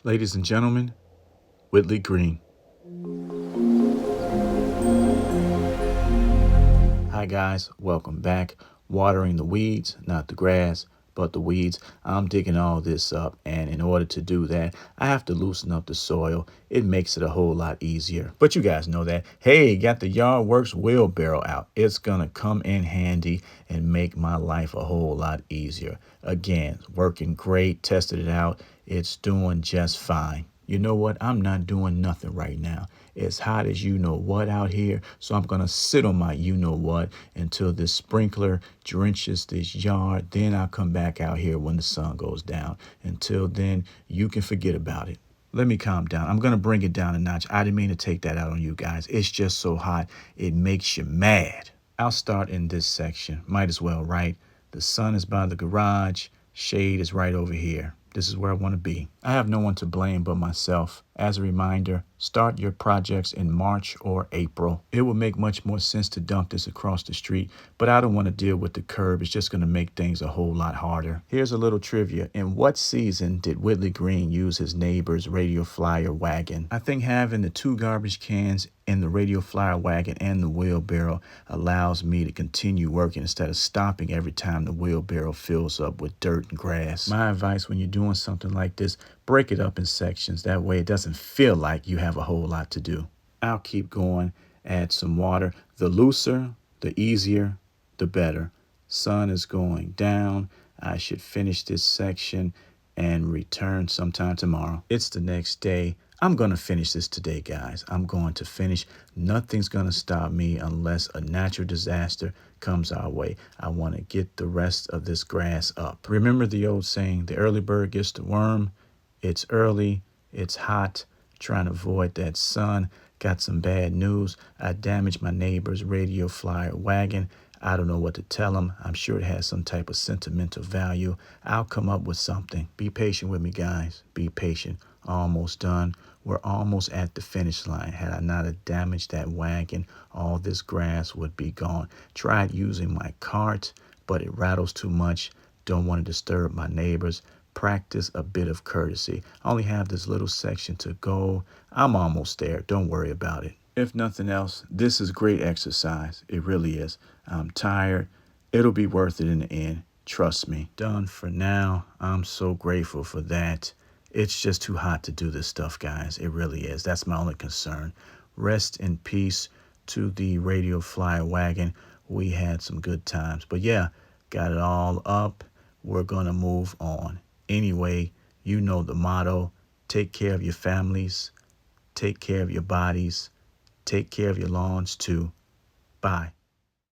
Ladies and gentlemen, Whitley Green. Hi guys, welcome back. Watering the weeds, not the grass, but the weeds. I'm digging all this up, and in order to do that, I have to loosen up the soil. It makes it a whole lot easier. But you guys know that. Hey, got the yardworks wheelbarrow out. It's gonna come in handy and make my life a whole lot easier. Again, working great, tested it out. It's doing just fine. You know what? I'm not doing nothing right now. It's hot as you know what out here, so I'm going to sit on my you know what until this sprinkler drenches this yard. Then I'll come back out here when the sun goes down. Until then, you can forget about it. Let me calm down. I'm going to bring it down a notch. I didn't mean to take that out on you guys. It's just so hot, it makes you mad. I'll start in this section. Might as well, right? The sun is by the garage. Shade is right over here. This is where I want to be. I have no one to blame but myself. As a reminder, start your projects in March or April. It will make much more sense to dump this across the street, but I don't want to deal with the curb. It's just going to make things a whole lot harder. Here's a little trivia. In what season did Whitley Green use his neighbor's radio flyer wagon? I think having the 2 garbage cans in the radio flyer wagon and the wheelbarrow allows me to continue working instead of stopping every time the wheelbarrow fills up with dirt and grass. My advice when you're doing something like this, break it up in sections. That way it doesn't feel like you have a whole lot to do. I'll keep going, add some water. The looser, the easier, the better. Sun is going down. I should finish this section and return sometime tomorrow. It's the next day. I'm going to finish this today, guys. I'm going to finish. Nothing's going to stop me unless a natural disaster comes our way. I want to get the rest of this grass up. Remember the old saying, the early bird gets the worm. It's early. It's hot. Trying to avoid that sun. Got some bad news. I damaged my neighbor's radio flyer wagon. I don't know what to tell him. I'm sure it has some type of sentimental value. I'll come up with something. Be patient with me, guys. Be patient. Almost done. We're almost at the finish line. Had I not have damaged that wagon, all this grass would be gone. Tried using my cart, but it rattles too much. Don't want to disturb my neighbors. Practice a bit of courtesy. I only have this little section to go. I'm almost there. Don't worry about it. If nothing else, this is great exercise. It really is. I'm tired. It'll be worth it in the end. Trust me. Done for now. I'm so grateful for that. It's just too hot to do this stuff, guys. It really is. That's my only concern. Rest in peace to the radio flyer wagon. We had some good times. But yeah, got it all up. We're going to move on. Anyway, you know the motto. Take care of your families. Take care of your bodies. Take care of your lawns too. Bye.